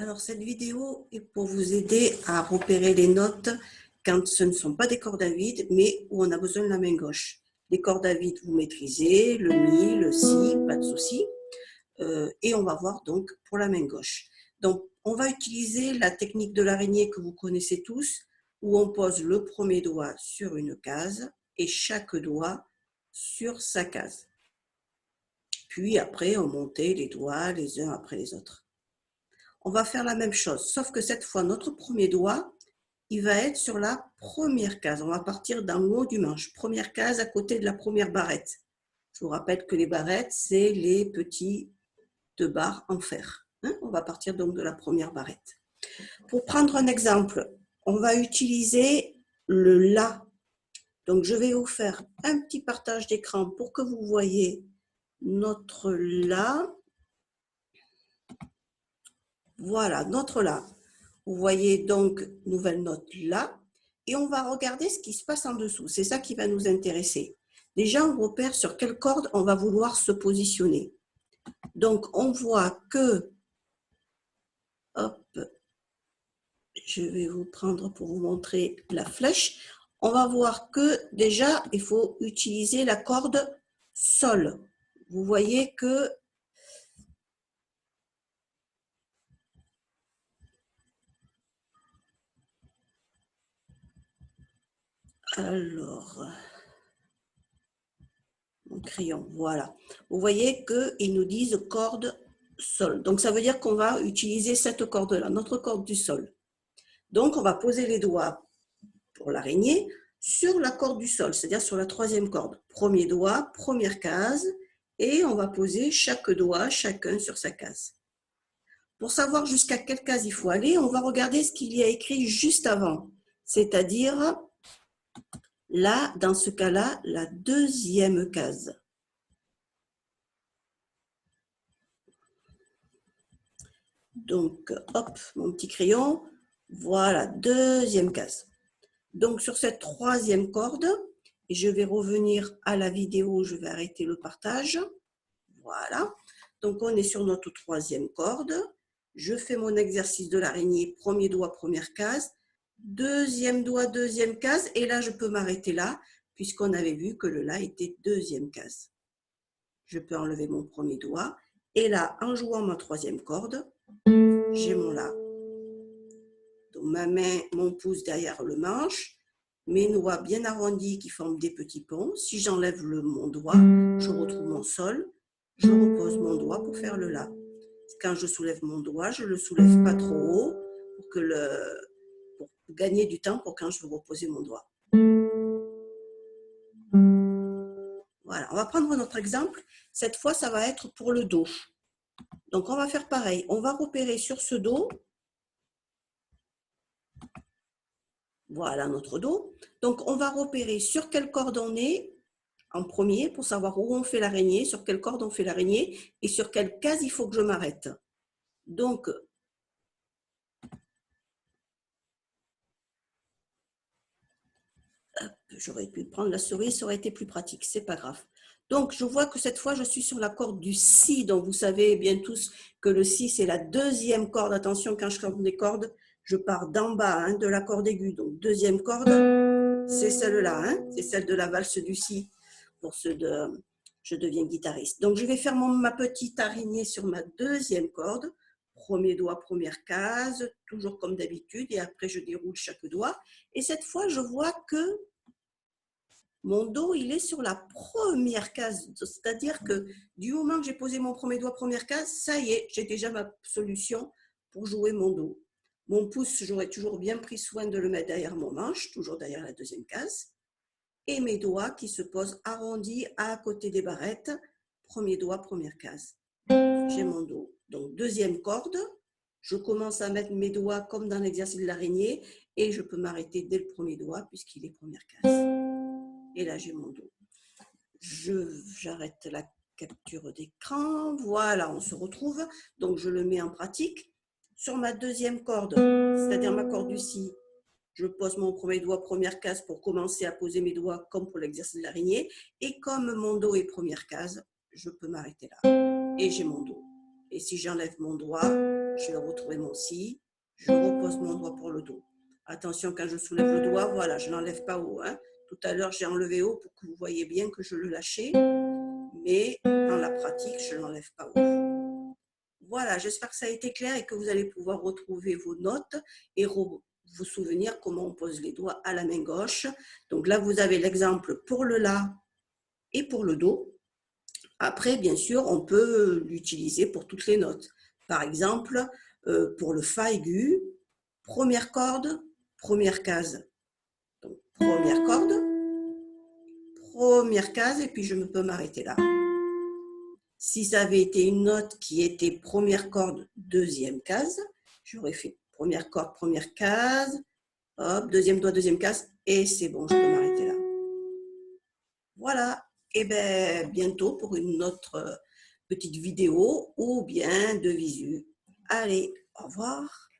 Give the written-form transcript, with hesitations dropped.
Alors, cette vidéo est pour vous aider à repérer les notes quand ce ne sont pas des cordes à vide, mais où on a besoin de la main gauche. Les cordes à vide, vous maîtrisez, le mi, le si, pas de souci. Et on va voir donc pour la main gauche. Donc, on va utiliser la technique de l'araignée que vous connaissez tous, où on pose le premier doigt sur une case et chaque doigt sur sa case. Puis après, on montait les doigts les uns après les autres. On va faire la même chose, sauf que cette fois, notre premier doigt, il va être sur la première case. On va partir d'en haut du manche. Première case à côté de la première barrette. Je vous rappelle que les barrettes, c'est les petits de barres en fer. On va partir donc de la première barrette. Pour prendre un exemple, on va utiliser le La. Donc, je vais vous faire un petit partage d'écran pour que vous voyez notre La. Voilà, notre La. Vous voyez donc, nouvelle note là. Et on va regarder ce qui se passe en dessous. C'est ça qui va nous intéresser. Déjà, on repère sur quelle corde on va vouloir se positionner. Donc, on voit que, hop, je vais vous prendre pour vous montrer la flèche. On va voir que déjà, il faut utiliser la corde Sol. Vous voyez que alors, mon crayon, voilà. Vous voyez qu'ils nous disent corde Sol. Donc, ça veut dire qu'on va utiliser cette corde-là, notre corde du Sol. Donc, on va poser les doigts pour l'araignée sur la corde du Sol, c'est-à-dire sur la troisième corde. Premier doigt, première case, et on va poser chaque doigt, chacun sur sa case. Pour savoir jusqu'à quelle case il faut aller, on va regarder ce qu'il y a écrit juste avant, c'est-à-dire là, dans ce cas-là, la deuxième case. Donc, hop, mon petit crayon, voilà, deuxième case. Donc, sur cette troisième corde, et je vais revenir à la vidéo, je vais arrêter le partage. Voilà. Donc, on est sur notre troisième corde. Je fais mon exercice de l'araignée, premier doigt, première case. Deuxième doigt, deuxième case. Et là, je peux m'arrêter là, puisqu'on avait vu que le La était deuxième case. Je peux enlever mon premier doigt. Et là, en jouant ma troisième corde, j'ai mon La. Donc, ma main, mon pouce derrière le manche, mes doigts bien arrondis qui forment des petits ponts. Si j'enlève mon doigt, je retrouve mon Sol. Je repose mon doigt pour faire le La. Quand je soulève mon doigt, je ne le soulève pas trop haut pour gagner du temps pour quand je veux reposer mon doigt. Voilà, on va prendre notre exemple. Cette fois, ça va être pour le Do. Donc, on va faire pareil. On va repérer sur ce Do. Voilà notre Do. Donc, on va repérer sur quelle corde on est en premier pour savoir où on fait l'araignée, sur quelle corde on fait l'araignée et sur quelle case il faut que je m'arrête. Donc, j'aurais pu prendre la souris, ça aurait été plus pratique, c'est pas grave. Donc, je vois que cette fois, je suis sur la corde du Si. Donc, vous savez bien tous que le Si, c'est la deuxième corde. Attention, quand je compte des cordes, je pars d'en bas de la corde aiguë. Donc, deuxième corde, c'est celle-là. C'est celle de la valse du Si pour ceux de je deviens guitariste. Donc, je vais faire ma petite araignée sur ma deuxième corde. Premier doigt, première case, toujours comme d'habitude. Et après, je déroule chaque doigt. Et cette fois, je vois que mon Do, il est sur la première case. C'est-à-dire que du moment que j'ai posé mon premier doigt, première case, ça y est, j'ai déjà ma solution pour jouer mon Do. Mon pouce, j'aurais toujours bien pris soin de le mettre derrière mon manche, toujours derrière la deuxième case. Et mes doigts qui se posent arrondis à côté des barrettes. Premier doigt, première case. J'ai mon Do. Donc, deuxième corde. Je commence à mettre mes doigts comme dans l'exercice de l'araignée et je peux m'arrêter dès le premier doigt puisqu'il est première case. Et là, j'ai mon Do. J'arrête la capture d'écran. Voilà, on se retrouve. Donc, je le mets en pratique. Sur ma deuxième corde, c'est-à-dire ma corde du Si, je pose mon premier doigt, première case pour commencer à poser mes doigts comme pour l'exercice de l'araignée. Et comme mon Do est première case, je peux m'arrêter là. Et j'ai mon Do. Et si j'enlève mon doigt, je vais retrouver mon si, je repose mon doigt pour le do. Attention, quand je soulève le doigt, voilà, je n'enlève pas haut. Hein. Tout à l'heure, j'ai enlevé haut pour que vous voyez bien que je le lâchais, mais dans la pratique, je ne l'enlève pas haut. Voilà, j'espère que ça a été clair et que vous allez pouvoir retrouver vos notes et vous souvenir comment on pose les doigts à la main gauche. Donc là, vous avez l'exemple pour le la et pour le do. Après, bien sûr, on peut l'utiliser pour toutes les notes. Par exemple, pour le fa aigu, première corde, première case. Donc, première corde, première case, et puis je peux m'arrêter là. Si ça avait été une note qui était première corde, deuxième case, j'aurais fait première corde, première case, hop, deuxième doigt, deuxième case, et c'est bon, je peux m'arrêter là. Voilà, et bien bientôt pour une autre petite vidéo ou bien de visu. Allez, au revoir.